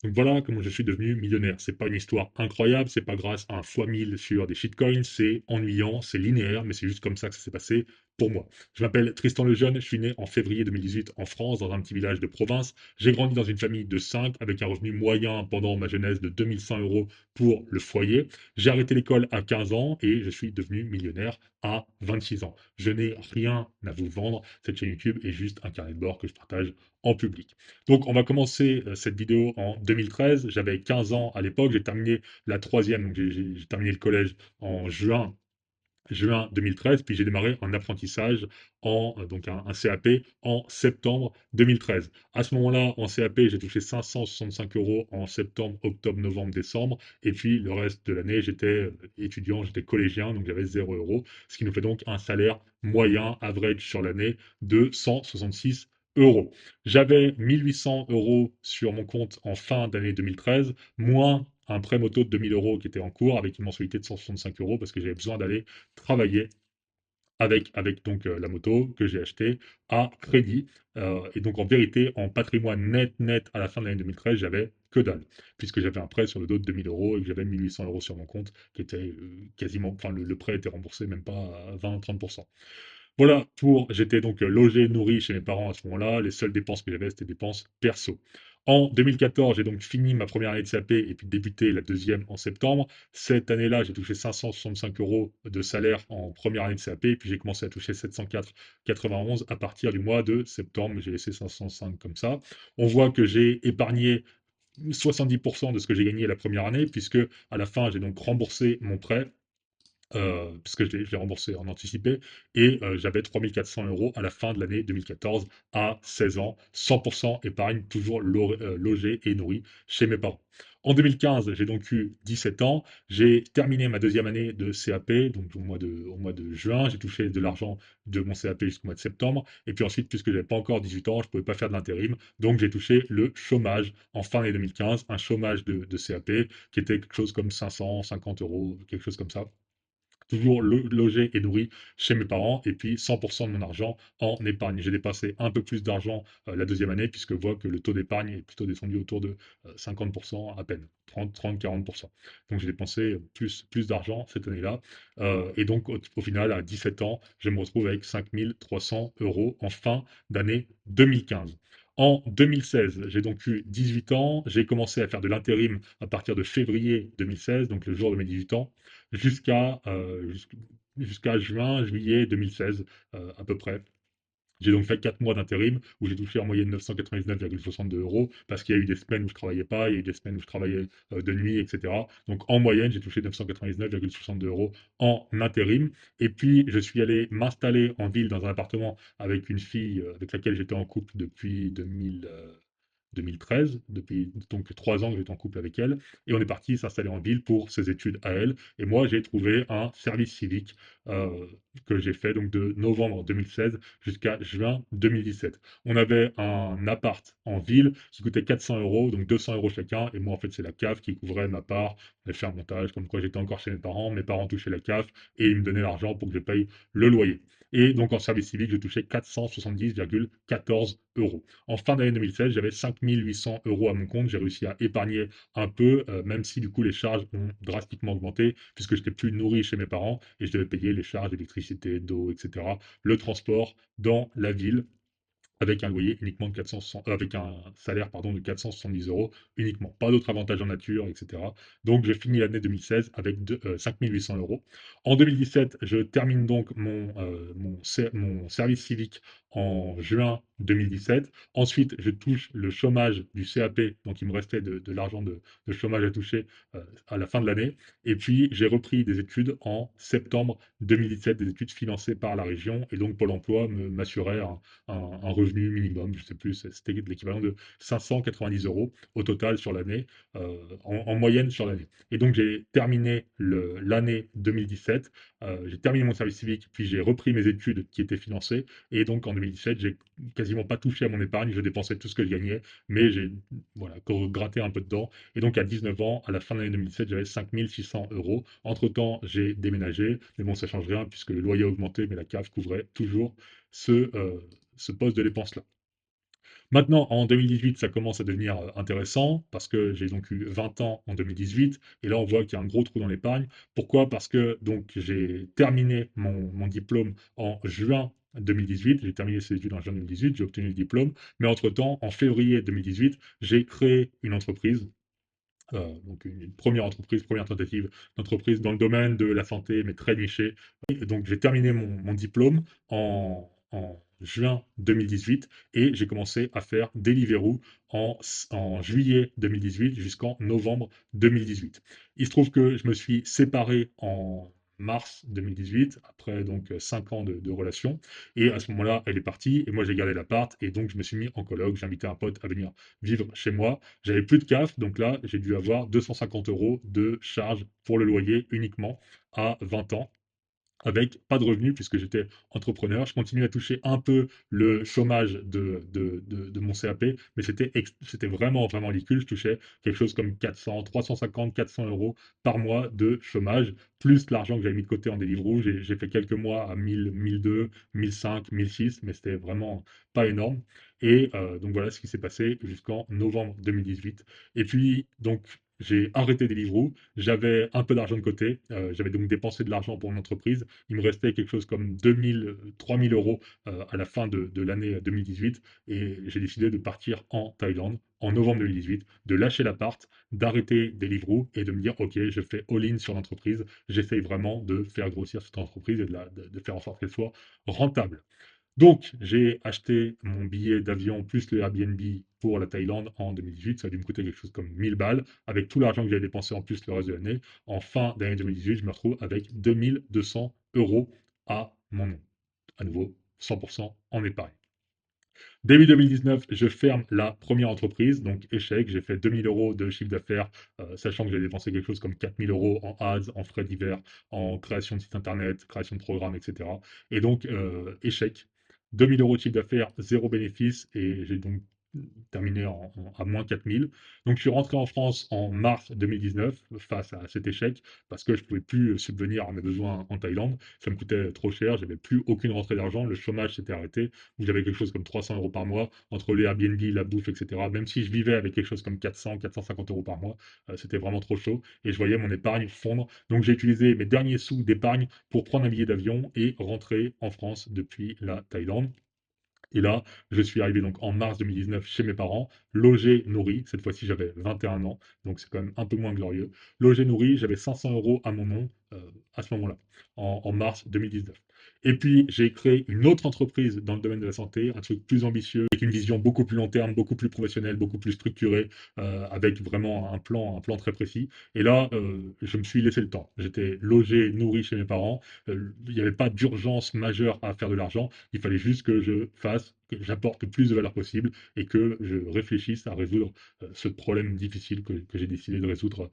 Donc voilà comment je suis devenu millionnaire. C'est pas une histoire incroyable, c'est pas grâce à un fois 1000 sur des shitcoins, c'est ennuyant, c'est linéaire, mais c'est juste comme ça que ça s'est passé pour moi. Je m'appelle Tristan Lejeune, je suis né en février 2018 en France, dans un petit village de province. J'ai grandi dans une famille de 5 avec un revenu moyen pendant ma jeunesse de 2100 euros pour le foyer. J'ai arrêté l'école à 15 ans et je suis devenu millionnaire à 26 ans. Je n'ai rien à vous vendre, cette chaîne YouTube est juste un carnet de bord que je partage en public. Donc, on va commencer cette vidéo en 2013. J'avais 15 ans à l'époque. J'ai terminé la troisième, donc j'ai terminé le collège en juin 2013. Puis j'ai démarré un apprentissage donc un CAP en septembre 2013. À ce moment-là, en CAP, j'ai touché 565 euros en septembre, octobre, novembre, décembre. Et puis le reste de l'année, j'étais étudiant, j'étais collégien, donc j'avais 0 euros. Ce qui nous fait donc un salaire moyen, average sur l'année, de 166 euros. J'avais 1800 euros sur mon compte en fin d'année 2013, moins un prêt moto de 2000 euros qui était en cours avec une mensualité de 165 euros parce que j'avais besoin d'aller travailler avec donc la moto que j'ai achetée à crédit. Et donc en vérité, en patrimoine net à la fin de l'année 2013, j'avais que dalle, puisque j'avais un prêt sur le dos de 2000 euros et que j'avais 1800 euros sur mon compte, qui était quasiment, enfin le prêt était remboursé même pas à 20-30%. Voilà j'étais donc logé, nourri chez mes parents à ce moment-là. Les seules dépenses que j'avais, c'était des dépenses perso. En 2014, j'ai donc fini ma première année de CAP et puis débuté la deuxième en septembre. Cette année-là, j'ai touché 565 euros de salaire en première année de CAP et puis j'ai commencé à toucher 704,91 à partir du mois de septembre. J'ai laissé 505 comme ça. On voit que j'ai épargné 70% de ce que j'ai gagné la première année puisque à la fin, j'ai donc remboursé mon prêt puisque je l'ai remboursé en anticipé, et j'avais 3 400 euros à la fin de l'année 2014 à 16 ans, 100% épargne, toujours logé et nourri chez mes parents. En 2015, j'ai donc eu 17 ans, j'ai terminé ma deuxième année de CAP, donc au mois de juin, j'ai touché de l'argent de mon CAP jusqu'au mois de septembre, et puis ensuite, puisque je n'avais pas encore 18 ans, je ne pouvais pas faire de l'intérim, donc j'ai touché le chômage en fin d'année 2015, un chômage de CAP qui était quelque chose comme 550 euros, quelque chose comme ça, toujours logé et nourri chez mes parents, et puis 100% de mon argent en épargne. J'ai dépassé un peu plus d'argent la deuxième année, puisque je vois que le taux d'épargne est plutôt descendu autour de 50% à peine, 30-40%. Donc j'ai dépensé plus d'argent cette année-là. Et donc au final, à 17 ans, je me retrouve avec 5300 euros en fin d'année 2015. En 2016, j'ai donc eu 18 ans, j'ai commencé à faire de l'intérim à partir de février 2016, donc le jour de mes 18 ans, jusqu'à jusqu'à juin, juillet 2016, à peu près. J'ai donc fait 4 mois d'intérim où j'ai touché en moyenne 999,62 euros parce qu'il y a eu des semaines où je travaillais pas, il y a eu des semaines où je travaillais de nuit, etc. Donc en moyenne, j'ai touché 999,62 euros en intérim. Et puis, je suis allé m'installer en ville dans un appartement avec une fille avec laquelle j'étais en couple depuis 2013, depuis donc 3 ans que j'étais en couple avec elle, et on est parti s'installer en ville pour ses études à elle. Et moi, j'ai trouvé un service civique euh, que j'ai fait donc de novembre 2016 jusqu'à juin 2017. On avait un appart en ville qui coûtait 400 euros, donc 200 euros chacun, et moi en fait c'est la CAF qui couvrait ma part. On avait fait un montage comme quoi j'étais encore chez mes parents touchaient la CAF et ils me donnaient l'argent pour que je paye le loyer. Et donc en service civique, je touchais 470,14 euros. En fin d'année 2016, j'avais 5800 euros à mon compte. J'ai réussi à épargner un peu, même si du coup les charges ont drastiquement augmenté, puisque j'étais plus nourri chez mes parents et je devais payer les charges d'électricité, d'eau, etc., le transport dans la ville avec un loyer uniquement de 460, avec un salaire pardon, de 470 euros uniquement. Pas d'autres avantages en nature, etc. Donc j'ai fini l'année 2016 avec 5800 euros. En 2017, je termine donc mon service civique en juin 2017. Ensuite, je touche le chômage du CAP, donc il me restait de l'argent de chômage à toucher à la fin de l'année. Et puis j'ai repris des études en septembre 2017, des études financées par la région, et donc Pôle emploi m'assurait un revenu minimum, je ne sais plus, c'était l'équivalent de 590 euros au total sur l'année, en moyenne sur l'année. Et donc j'ai terminé l'année 2017, j'ai terminé mon service civique, puis j'ai repris mes études qui étaient financées, et donc en 2017, j'ai quasiment pas touché à mon épargne, je dépensais tout ce que je gagnais, mais j'ai voilà, gratté un peu dedans. Et donc à 19 ans, à la fin de l'année 2017, j'avais 5600 euros. Entre-temps, j'ai déménagé, mais bon, ça change rien puisque le loyer a augmenté, mais la CAF couvrait toujours ce, euh, ce poste de dépense-là. Maintenant, en 2018, ça commence à devenir intéressant parce que j'ai donc eu 20 ans en 2018 et là, on voit qu'il y a un gros trou dans l'épargne. Pourquoi? Parce que donc j'ai terminé mon diplôme en juin 2018. J'ai terminé ces études en juin 2018, j'ai obtenu le diplôme. Mais entre-temps, en février 2018, j'ai créé une entreprise, donc une première entreprise, première tentative d'entreprise dans le domaine de la santé, mais très niché. Et donc j'ai terminé mon diplôme en juin 2018 et j'ai commencé à faire Deliveroo en juillet 2018 jusqu'en novembre 2018. Il se trouve que je me suis séparé en mars 2018, après donc 5 ans de relation, et à ce moment-là, elle est partie, et moi j'ai gardé l'appart, et donc je me suis mis en coloc, j'ai invité un pote à venir vivre chez moi, j'avais plus de CAF, donc là, j'ai dû avoir 250 euros de charges pour le loyer uniquement à 20 ans, avec pas de revenus puisque j'étais entrepreneur. Je continue à toucher un peu le chômage de mon CAP, mais c'était vraiment, vraiment ridicule. Je touchais quelque chose comme 400, 350, 400 euros par mois de chômage, plus l'argent que j'avais mis de côté en Deliveroo. J'ai fait quelques mois à 1000, 1002, 1005, 1006, mais c'était vraiment pas énorme. Et donc voilà ce qui s'est passé jusqu'en novembre 2018. Et puis, donc, j'ai arrêté Deliveroo, j'avais un peu d'argent de côté, j'avais donc dépensé de l'argent pour mon entreprise. Il me restait quelque chose comme 2000, 3000 euros à la fin de l'année 2018 et j'ai décidé de partir en Thaïlande en novembre 2018, de lâcher l'appart, d'arrêter Deliveroo et de me dire ok, je fais all-in sur l'entreprise, j'essaye vraiment de faire grossir cette entreprise et de faire en sorte qu'elle soit rentable. Donc, j'ai acheté mon billet d'avion plus le Airbnb pour la Thaïlande en 2018. Ça a dû me coûter quelque chose comme 1000 balles. Avec tout l'argent que j'avais dépensé en plus le reste de l'année, en fin d'année 2018, je me retrouve avec 2200 euros à mon nom. À nouveau, 100% en épargne. Début 2019, je ferme la première entreprise, donc échec. J'ai fait 2000 euros de chiffre d'affaires, sachant que j'ai dépensé quelque chose comme 4000 euros en ads, en frais divers, en création de site internet, création de programmes, etc. Et donc, échec. 2000 euros de chiffre d'affaires, zéro bénéfice, et j'ai donc terminé à moins 4000. Donc, je suis rentré en France en mars 2019 face à cet échec parce que je ne pouvais plus subvenir à mes besoins en Thaïlande. Ça me coûtait trop cher, j'avais plus aucune rentrée d'argent, le chômage s'était arrêté où j'avais quelque chose comme 300 euros par mois, entre les Airbnb, la bouffe, etc. Même si je vivais avec quelque chose comme 400, 450 euros par mois, c'était vraiment trop chaud et je voyais mon épargne fondre. Donc j'ai utilisé mes derniers sous d'épargne pour prendre un billet d'avion et rentrer en France depuis la Thaïlande. Et là, je suis arrivé donc en mars 2019 chez mes parents, logé, nourri. Cette fois-ci, j'avais 21 ans, donc c'est quand même un peu moins glorieux. Logé, nourri, j'avais 500 euros à mon nom à ce moment-là, en mars 2019. Et puis, j'ai créé une autre entreprise dans le domaine de la santé, un truc plus ambitieux, avec une vision beaucoup plus long terme, beaucoup plus professionnelle, beaucoup plus structurée, avec vraiment un plan très précis. Et là, je me suis laissé le temps. J'étais logé, nourri chez mes parents. Il n'y avait pas d'urgence majeure à faire de l'argent. Il fallait juste que je fasse, que j'apporte le plus de valeur possible et que je réfléchisse à résoudre ce problème difficile que j'ai décidé de résoudre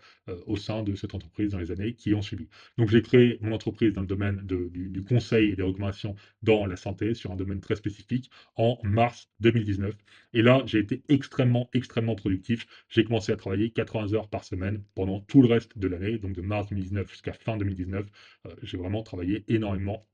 au sein de cette entreprise dans les années qui ont suivi. Donc j'ai créé mon entreprise dans le domaine du conseil et des recommandations dans la santé, sur un domaine très spécifique, en mars 2019. Et là, j'ai été extrêmement, extrêmement productif. J'ai commencé à travailler 80 heures par semaine pendant tout le reste de l'année, donc de mars 2019 jusqu'à fin 2019. J'ai vraiment travaillé énormément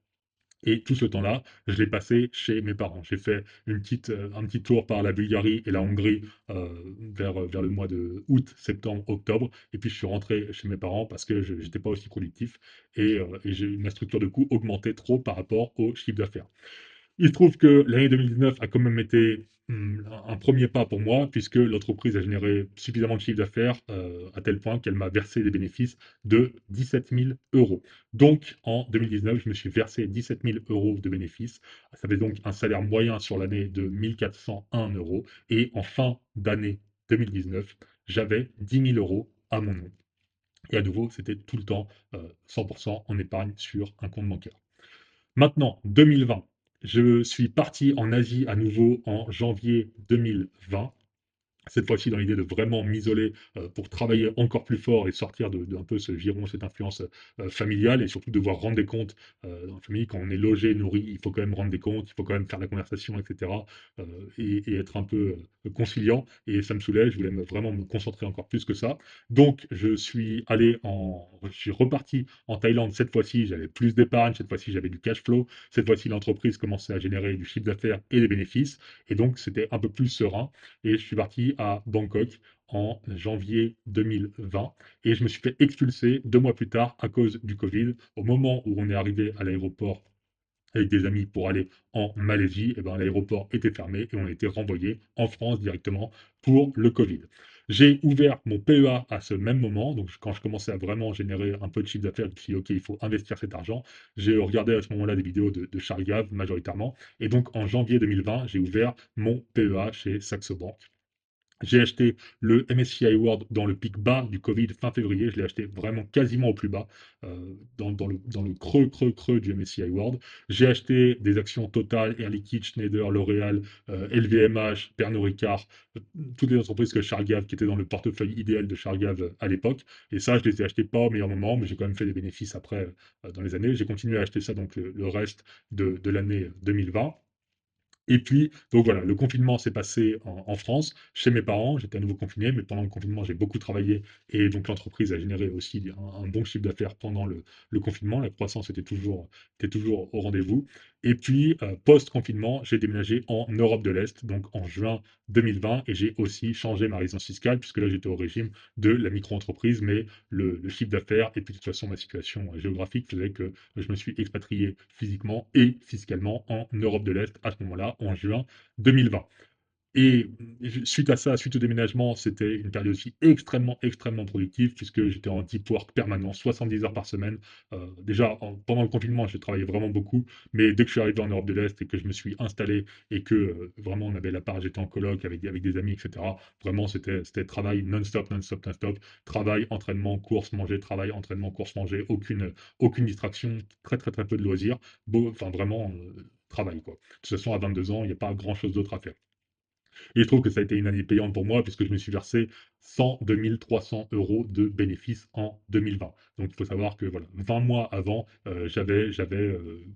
et tout ce temps-là, je l'ai passé chez mes parents. J'ai fait un petit tour par la Bulgarie et la Hongrie vers le mois de août, septembre, octobre. Et puis je suis rentré chez mes parents parce que je n'étais pas aussi productif et ma structure de coût augmentait trop par rapport au chiffre d'affaires. Il se trouve que l'année 2019 a quand même été un premier pas pour moi, puisque l'entreprise a généré suffisamment de chiffre d'affaires à tel point qu'elle m'a versé des bénéfices de 17 000 euros. Donc en 2019, je me suis versé 17 000 euros de bénéfices. Ça fait donc un salaire moyen sur l'année de 1401 euros. Et en fin d'année 2019, j'avais 10 000 euros à mon nom. Et à nouveau, c'était tout le temps 100% en épargne sur un compte bancaire. Maintenant, 2020, je suis parti en Asie à nouveau en janvier 2020 Cette fois-ci dans l'idée de vraiment m'isoler, pour travailler encore plus fort et sortir de un peu ce giron, cette influence, familiale et surtout devoir rendre des comptes, dans la famille. Quand on est logé, nourri, il faut quand même rendre des comptes, il faut quand même faire la conversation et cetera, et être un peu, conciliant et ça me saoulait. Je voulais vraiment me concentrer encore plus que ça. Donc je suis reparti en Thaïlande. Cette fois-ci, j'avais plus d'épargne, cette fois-ci, j'avais du cash flow. Cette fois-ci, l'entreprise commençait à générer du chiffre d'affaires et des bénéfices et donc c'était un peu plus serein et je suis parti à Bangkok en janvier 2020 et je me suis fait expulser 2 mois plus tard à cause du Covid. Au moment où on est arrivé à l'aéroport avec des amis pour aller en Malaisie, et ben, l'aéroport était fermé et on a été renvoyé en France directement pour le Covid. J'ai ouvert mon PEA à ce même moment, donc quand je commençais à vraiment générer un peu de chiffre d'affaires, je me suis dit, OK, il faut investir cet argent. J'ai regardé à ce moment-là des vidéos de Charles Gave majoritairement, et donc en janvier 2020, j'ai ouvert mon PEA chez Saxo Bank. J'ai acheté le MSCI World dans le pic bas du Covid fin février. Je l'ai acheté vraiment quasiment au plus bas, dans le creux, creux, creux du MSCI World. J'ai acheté des actions Total, Air Liquide, Schneider, L'Oréal, LVMH, Pernod Ricard, euh, toutes les entreprises que Charles Gave, qui étaient dans le portefeuille idéal de Charles Gave à l'époque. Et ça, je les ai achetés pas au meilleur moment, mais j'ai quand même fait des bénéfices après dans les années. J'ai continué à acheter ça donc le reste de l'année 2020. Et puis, donc voilà, le confinement s'est passé en France, chez mes parents. J'étais à nouveau confiné, mais pendant le confinement, j'ai beaucoup travaillé et donc l'entreprise a généré aussi un bon chiffre d'affaires pendant le confinement. La croissance était toujours au rendez-vous. Et puis, post-confinement, j'ai déménagé en Europe de l'Est, donc en juin 2020, et j'ai aussi changé ma résidence fiscale, puisque là, j'étais au régime de la micro-entreprise, mais le chiffre d'affaires et puis de toute façon, ma situation géographique faisait que je me suis expatrié physiquement et fiscalement en Europe de l'Est à ce moment-là, en juin 2020. Et suite à ça, suite au déménagement, c'était une période aussi extrêmement, extrêmement productive puisque j'étais en deep work permanent, 70 heures par semaine. Déjà, pendant le confinement, j'ai travaillé vraiment beaucoup, mais dès que je suis arrivé en Europe de l'Est et que je me suis installé et que vraiment on avait la part, j'étais en coloc avec des amis, etc. Vraiment, c'était travail non-stop, non-stop, non-stop. Travail, entraînement, course, manger, travail, entraînement, course, manger, aucune distraction, très, très, très peu de loisirs. Enfin, vraiment, travail, quoi. De toute façon, à 22 ans, il n'y a pas grand-chose d'autre à faire. Et je trouve que ça a été une année payante pour moi puisque je me suis versé 102 300 euros de bénéfices en 2020. Donc il faut savoir que voilà, 20 mois avant, j'avais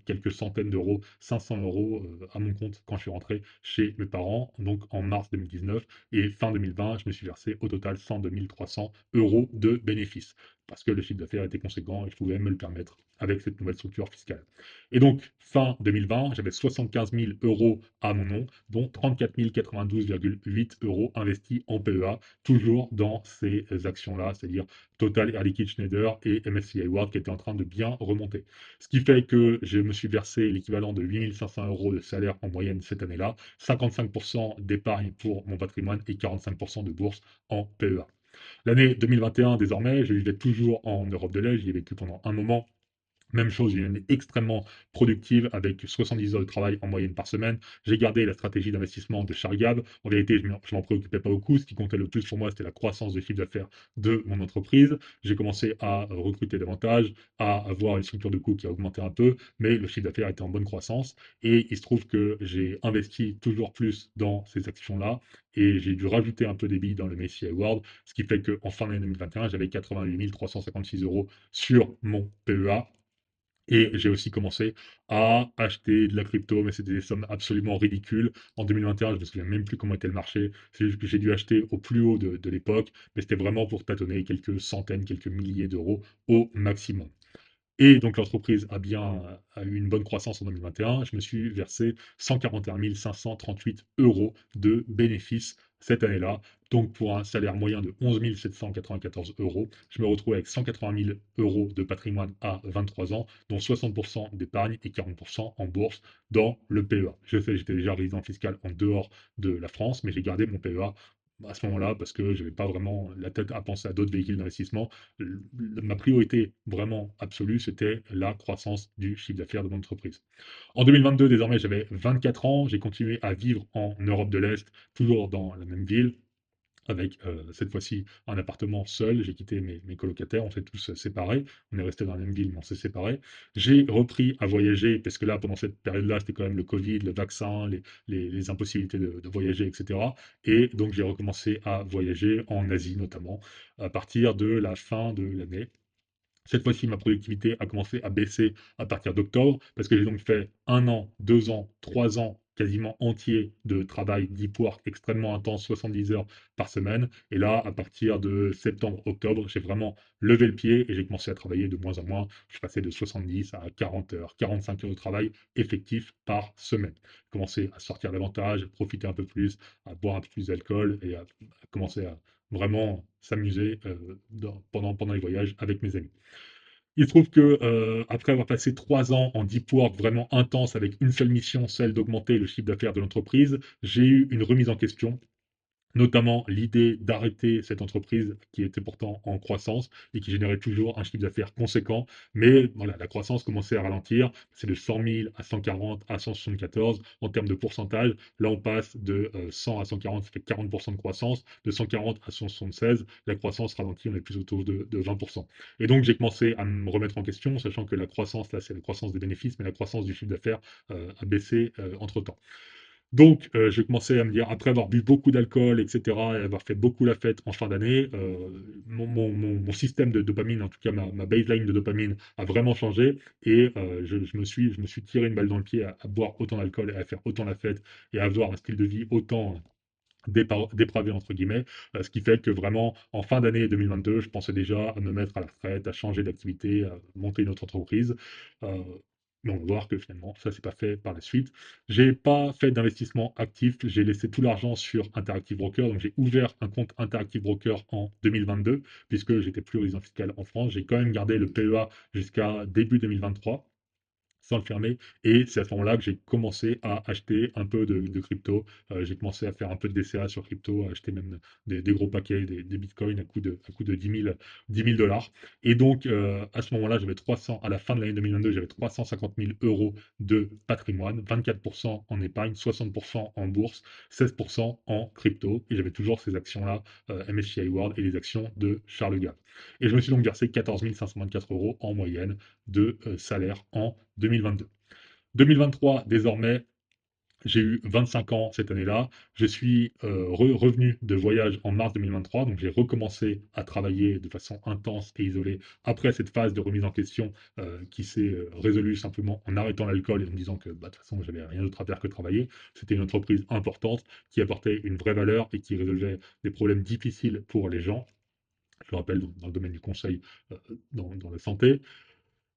quelques centaines d'euros, 500 euros à mon compte quand je suis rentré chez mes parents, donc en mars 2019. Et fin 2020, je me suis versé au total 102 300 euros de bénéfices parce que le chiffre d'affaires était conséquent et je pouvais me le permettre avec cette nouvelle structure fiscale. Et donc, fin 2020, j'avais 75 000 euros à mon nom, dont 34 092,8 euros investis en PEA, toujours dans ces actions-là, c'est-à-dire Total, Air Liquide, Schneider et MSCI World qui étaient en train de bien remonter. Ce qui fait que je me suis versé l'équivalent de 8 500 euros de salaire en moyenne cette année-là, 55% d'épargne pour mon patrimoine et 45% de bourse en PEA. L'année 2021, désormais, je vivais toujours en Europe de l'Est, j'y ai vécu pendant un moment. Même chose, une année extrêmement productive avec 70 heures de travail en moyenne par semaine. J'ai gardé la stratégie d'investissement de Charles Gave. En vérité, je m'en préoccupais pas beaucoup. Ce qui comptait le plus pour moi, c'était la croissance de chiffre d'affaires de mon entreprise. J'ai commencé à recruter davantage, à avoir une structure de coût qui a augmenté un peu, mais le chiffre d'affaires était en bonne croissance. Et il se trouve que j'ai investi toujours plus dans ces actions-là et j'ai dû rajouter un peu des billes dans le Messi Award, ce qui fait qu'en fin d'année 2021, j'avais 88 356 euros sur mon PEA et j'ai aussi commencé à acheter de la crypto, mais c'était des sommes absolument ridicules. En 2021, je ne me souviens même plus comment était le marché. C'est juste que j'ai dû acheter au plus haut de l'époque, mais c'était vraiment pour tâtonner quelques centaines, quelques milliers d'euros au maximum. Et donc l'entreprise a eu une bonne croissance en 2021. Je me suis versé 141 538 euros de bénéfices cette année-là. Donc pour un salaire moyen de 11 794 euros, je me retrouve avec 180 000 euros de patrimoine à 23 ans, dont 60% d'épargne et 40% en bourse dans le PEA. Je sais, j'étais déjà résident fiscal en dehors de la France, mais j'ai gardé mon PEA à ce moment-là parce que je n'avais pas vraiment la tête à penser à d'autres véhicules d'investissement. Ma priorité vraiment absolue, c'était la croissance du chiffre d'affaires de mon entreprise. En 2022, désormais, j'avais 24 ans. J'ai continué à vivre en Europe de l'Est, toujours dans la même ville. avec cette fois-ci un appartement seul. J'ai quitté mes colocataires, on s'est tous séparés. On est resté dans la même ville, mais on s'est séparés. J'ai repris à voyager, parce que là, pendant cette période-là, c'était quand même le Covid, le vaccin, les impossibilités de voyager, etc. Et donc, j'ai recommencé à voyager en Asie, notamment, à partir de la fin de l'année. Cette fois-ci, ma productivité a commencé à baisser à partir d'octobre, parce que j'ai donc fait 1 an, 2 ans, 3 ans quasiment entiers de travail deep work extrêmement intense, 70 heures par semaine. Et là, à partir de septembre-octobre, j'ai vraiment levé le pied et j'ai commencé à travailler de moins en moins. Je suis passé de 70 à 40 heures, 45 heures de travail effectif par semaine. J'ai commencé à sortir davantage, à profiter un peu plus, à boire un peu plus d'alcool et à commencer à vraiment s'amuser pendant les voyages avec mes amis. Il se trouve que, après avoir passé 3 ans en deep work vraiment intense avec une seule mission, celle d'augmenter le chiffre d'affaires de l'entreprise, j'ai eu une remise en question, notamment l'idée d'arrêter cette entreprise qui était pourtant en croissance et qui générait toujours un chiffre d'affaires conséquent. Mais voilà, la croissance commençait à ralentir. C'est de 100 000 à 140 à 174 en termes de pourcentage. Là, on passe de 100 à 140, ça fait 40% de croissance. De 140 à 176, la croissance ralentit, on est plus autour de 20%. Et donc, j'ai commencé à me remettre en question, sachant que la croissance, là, c'est la croissance des bénéfices, mais la croissance du chiffre d'affaires a baissé entre-temps. Donc, j'ai commencé à me dire, après avoir bu beaucoup d'alcool, et cetera, et avoir fait beaucoup la fête en fin d'année, mon système de dopamine, en tout cas ma baseline de dopamine, a vraiment changé. Et je me suis tiré une balle dans le pied à boire autant d'alcool et à faire autant la fête et à avoir un style de vie autant dépravé entre guillemets, ce qui fait que vraiment en fin d'année 2022, je pensais déjà à me mettre à la retraite, à changer d'activité, à monter une autre entreprise. Euh, mais on va voir que finalement, ça s'est pas fait par la suite. J'ai pas fait d'investissement actif, j'ai laissé tout l'argent sur Interactive Broker, donc j'ai ouvert un compte Interactive Broker en 2022, puisque j'étais plus résident fiscal en France. J'ai quand même gardé le PEA jusqu'à début 2023 sans le fermer. Et c'est à ce moment-là que j'ai commencé à acheter un peu de crypto. J'ai commencé à faire un peu de DCA sur crypto, à acheter même des gros paquets, des bitcoins à coût de 10 000 dollars. Et donc, à ce moment-là, à la fin de l'année 2022, j'avais 350 000 euros de patrimoine, 24% en épargne, 60% en bourse, 16% en crypto. Et j'avais toujours ces actions-là, MSCI World et les actions de Charles Gave. Et je me suis donc versé 14 524 euros en moyenne de salaire en 2022. 2023, désormais, j'ai eu 25 ans cette année-là. Je suis revenu de voyage en mars 2023, donc j'ai recommencé à travailler de façon intense et isolée après cette phase de remise en question qui s'est résolue simplement en arrêtant l'alcool et en me disant que bah, de toute façon, j'avais rien d'autre à faire que travailler. C'était une entreprise importante qui apportait une vraie valeur et qui résolvait des problèmes difficiles pour les gens. Je le rappelle, dans le domaine du conseil, dans la santé.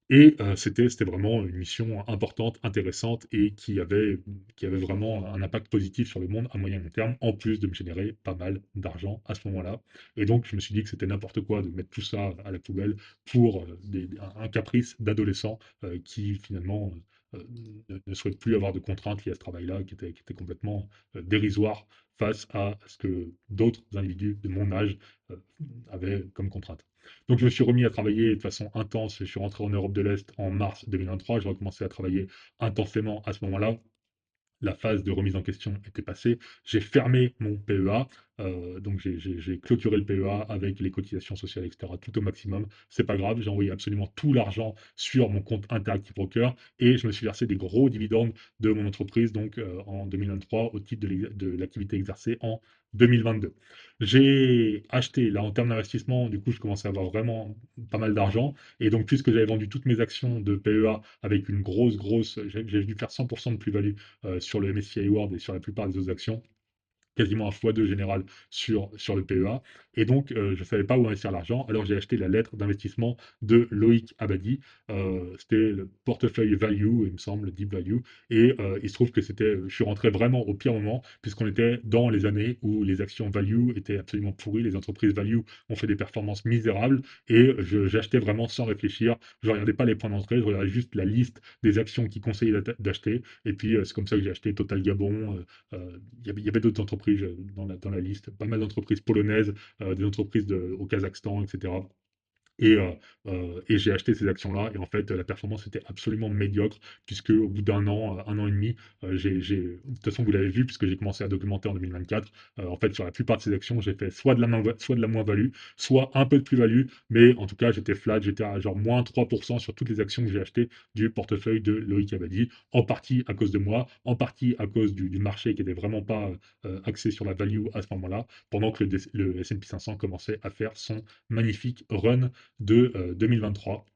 Et c'était vraiment une mission importante, intéressante et qui avait vraiment un impact positif sur le monde à moyen et long terme, en plus de me générer pas mal d'argent à ce moment-là. Et donc je me suis dit que c'était n'importe quoi de mettre tout ça à la poubelle pour un caprice d'adolescent qui finalement ne souhaite plus avoir de contraintes liées à ce travail-là, qui était complètement dérisoire face à ce que d'autres individus de mon âge euh, avaient comme contraintes. Donc je me suis remis à travailler de façon intense. Je suis rentré en Europe de l'Est en mars 2023. J'ai recommencé à travailler intensément à ce moment-là. La phase de remise en question était passée. J'ai fermé mon PEA, donc j'ai clôturé le PEA avec les cotisations sociales, etc., tout au maximum. C'est pas grave, j'ai envoyé absolument tout l'argent sur mon compte Interactive Broker et je me suis versé des gros dividendes de mon entreprise, donc en 2023, au titre de l'activité exercée en 2022. J'ai acheté, là en termes d'investissement, du coup, je commençais à avoir vraiment pas mal d'argent. Et donc, puisque j'avais vendu toutes mes actions de PEA avec une grosse, j'ai dû faire 100% de plus-value sur le MSCI World et sur la plupart des autres actions, quasiment un x2 général sur le PEA. Et donc, je ne savais pas où investir l'argent. Alors, j'ai acheté la lettre d'investissement de Loïc Abadi. C'était le portefeuille value, il me semble, deep value. Et il se trouve que je suis rentré vraiment au pire moment, puisqu'on était dans les années où les actions value étaient absolument pourries. Les entreprises value ont fait des performances misérables. Et j'achetais vraiment sans réfléchir. Je ne regardais pas les points d'entrée, je regardais juste la liste des actions qui conseillaient d'acheter. Et puis, c'est comme ça que j'ai acheté Total Gabon. Il y avait d'autres entreprises dans la liste, pas mal d'entreprises polonaises, des entreprises au Kazakhstan, etc. Et j'ai acheté ces actions-là et en fait, la performance était absolument médiocre puisque au bout d'un an, 1 an et demi, de toute façon, vous l'avez vu puisque j'ai commencé à documenter en 2024, en fait, sur la plupart de ces actions, j'ai fait soit de la moins-value, soit un peu de plus-value, mais en tout cas, j'étais flat, j'étais à genre moins 3% sur toutes les actions que j'ai achetées du portefeuille de Loïc Abadi, en partie à cause de moi, en partie à cause du marché qui était vraiment pas, axé sur la value à ce moment-là, pendant que le S&P 500 commençait à faire son magnifique run de 2023.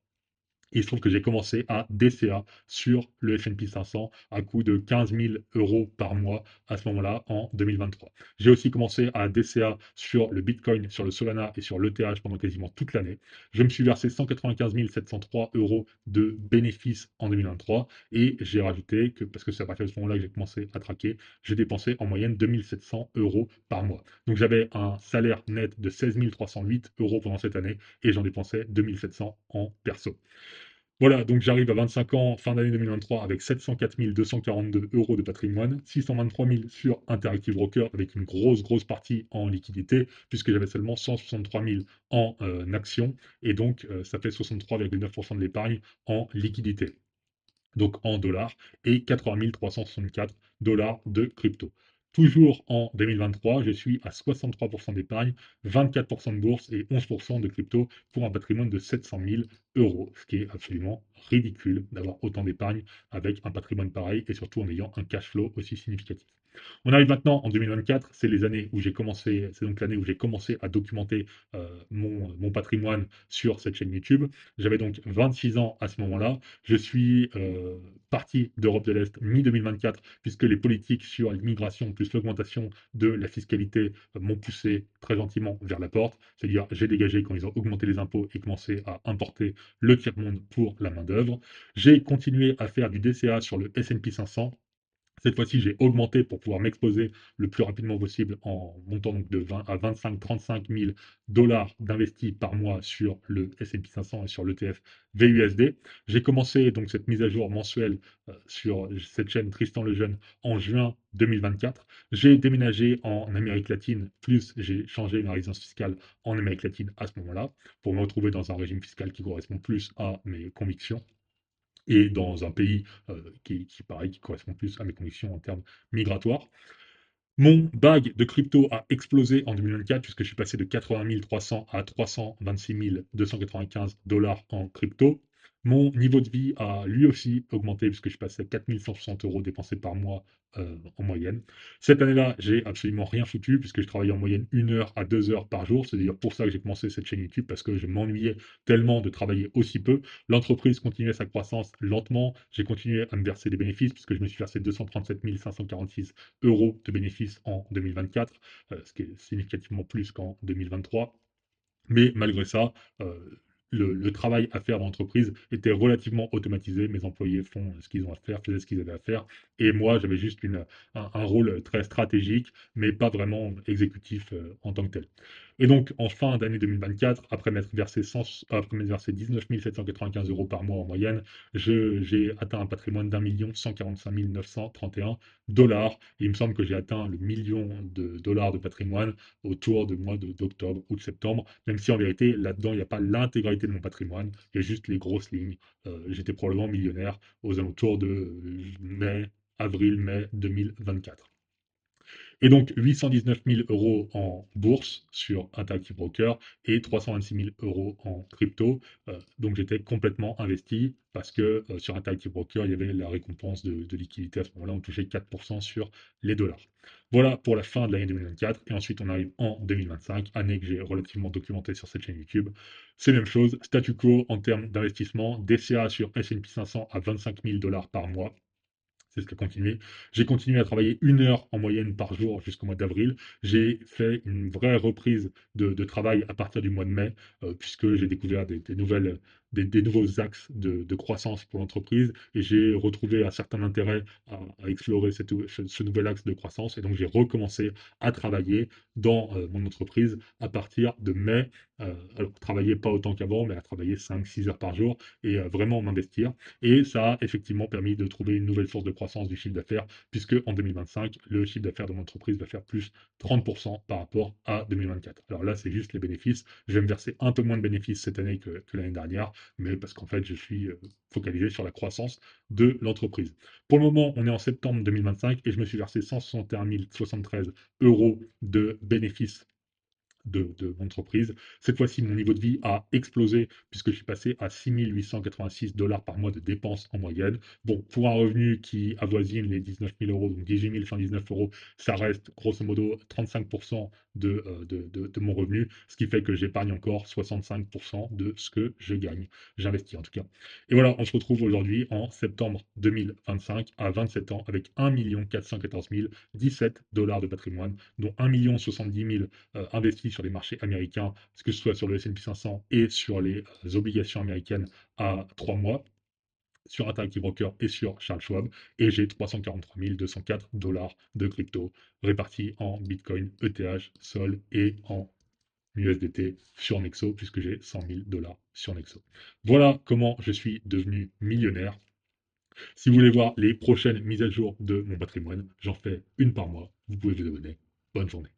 Et il se trouve que j'ai commencé à DCA sur le S&P 500 à coût de 15 000 euros par mois à ce moment-là en 2023. J'ai aussi commencé à DCA sur le Bitcoin, sur le Solana et sur l'ETH pendant quasiment toute l'année. Je me suis versé 195 703 euros de bénéfices en 2023 et j'ai rajouté que, parce que c'est à partir de ce moment-là que j'ai commencé à traquer, j'ai dépensé en moyenne 2700 euros par mois. Donc j'avais un salaire net de 16 308 euros pendant cette année et j'en dépensais 2700 en perso. Voilà, donc j'arrive à 25 ans, fin d'année 2023, avec 704 242 euros de patrimoine, 623 000 sur Interactive Broker, avec une grosse partie en liquidité, puisque j'avais seulement 163 000 en actions, et donc ça fait 63,9% de l'épargne en liquidité, donc en dollars, et 80 364 dollars de crypto. Toujours en 2023, je suis à 63% d'épargne, 24% de bourse et 11% de crypto pour un patrimoine de 700 000 euros, ce qui est absolument ridicule d'avoir autant d'épargne avec un patrimoine pareil et surtout en ayant un cash flow aussi significatif. On arrive maintenant en 2024, c'est les années où j'ai commencé, c'est donc l'année où j'ai commencé à documenter mon patrimoine sur cette chaîne YouTube. J'avais donc 26 ans à ce moment-là. Je suis parti d'Europe de l'Est mi-2024, puisque les politiques sur l'immigration plus l'augmentation de la fiscalité m'ont poussé très gentiment vers la porte. C'est-à-dire, j'ai dégagé quand ils ont augmenté les impôts et commencé à importer le tiers-monde pour la main-d'œuvre. J'ai continué à faire du DCA sur le S&P 500. Cette fois-ci, j'ai augmenté pour pouvoir m'exposer le plus rapidement possible en montant donc de 20 à 25-35 000 dollars d'investis par mois sur le S&P 500 et sur l'ETF VUSD. J'ai commencé donc cette mise à jour mensuelle sur cette chaîne Tristan Lejeune en juin 2024. J'ai déménagé en Amérique latine, plus j'ai changé ma résidence fiscale en Amérique latine à ce moment-là, pour me retrouver dans un régime fiscal qui correspond plus à mes convictions et dans un pays pareil, qui correspond plus à mes convictions en termes migratoires. Mon bag de crypto a explosé en 2024 puisque je suis passé de 80 300 à 326 295 dollars en crypto. Mon niveau de vie a lui aussi augmenté puisque je suis passé à 4 160 euros dépensés par mois en moyenne. Cette année-là, j'ai absolument rien foutu puisque je travaillais en moyenne 1 heure à 2 heures par jour. C'est d'ailleurs pour ça que j'ai commencé cette chaîne YouTube parce que je m'ennuyais tellement de travailler aussi peu. L'entreprise continuait sa croissance lentement. J'ai continué à me verser des bénéfices puisque je me suis versé 237 546 euros de bénéfices en 2024, ce qui est significativement plus qu'en 2023. Mais malgré ça, le travail à faire dans l'entreprise était relativement automatisé. Mes employés font ce qu'ils ont à faire, faisaient ce qu'ils avaient à faire. Et moi, j'avais juste un rôle très stratégique, mais pas vraiment exécutif en tant que tel. Et donc, en fin d'année 2024, après m'être versé 19 795 euros par mois en moyenne, j'ai atteint un patrimoine d'1 145 931 dollars. Il me semble que j'ai atteint le million de dollars de patrimoine autour du mois d'octobre ou de septembre, même si en vérité, là-dedans, il n'y a pas l'intégralité de mon patrimoine, il y a juste les grosses lignes. J'étais probablement millionnaire aux alentours de avril-mai 2024. Et donc 819 000 euros en bourse sur Interactive Broker et 326 000 euros en crypto. Donc j'étais complètement investi parce que sur Interactive Broker, il y avait la récompense de liquidité à ce moment-là, on touchait 4% sur les dollars. Voilà pour la fin de l'année 2024. Et ensuite, on arrive en 2025, année que j'ai relativement documentée sur cette chaîne YouTube. C'est la même chose, statu quo en termes d'investissement, DCA sur S&P 500 à 25 000 dollars par mois. C'est ce qui a continué. J'ai continué à travailler 1 heure en moyenne par jour jusqu'au mois d'avril. J'ai fait une vraie reprise de travail à partir du mois de mai, puisque j'ai découvert des nouvelles des nouveaux axes de croissance pour l'entreprise et j'ai retrouvé un certain intérêt à explorer ce nouvel axe de croissance. Et donc, j'ai recommencé à travailler dans mon entreprise à partir de mai. Alors, travailler pas autant qu'avant, mais à travailler 5-6 heures par jour et vraiment m'investir. Et ça a effectivement permis de trouver une nouvelle source de croissance du chiffre d'affaires, puisque en 2025, le chiffre d'affaires de mon entreprise va faire plus 30% par rapport à 2024. Alors là, c'est juste les bénéfices. Je vais me verser un peu moins de bénéfices cette année que l'année dernière, mais parce qu'en fait, je suis focalisé sur la croissance de l'entreprise. Pour le moment, on est en septembre 2025 et je me suis versé 161 073 euros de bénéfices de mon entreprise. Cette fois-ci, mon niveau de vie a explosé puisque je suis passé à 6 886 dollars par mois de dépenses en moyenne. Bon, pour un revenu qui avoisine les 19 000 euros, donc 18 119 euros, ça reste grosso modo 35% de mon revenu, ce qui fait que j'épargne encore 65% de ce que je gagne. J'investis en tout cas. Et voilà, on se retrouve aujourd'hui en septembre 2025 à 27 ans avec 1 414 017 dollars de patrimoine, dont 1 070 000 investis sur les marchés américains, que ce soit sur le S&P 500 et sur les obligations américaines à 3 mois, sur Interactive Broker et sur Charles Schwab. Et j'ai 343 204 dollars de crypto répartis en Bitcoin, ETH, Sol et en USDT sur Nexo, puisque j'ai 100 000 dollars sur Nexo. Voilà comment je suis devenu millionnaire. Si vous voulez voir les prochaines mises à jour de mon patrimoine, j'en fais une par mois. Vous pouvez vous abonner. Bonne journée.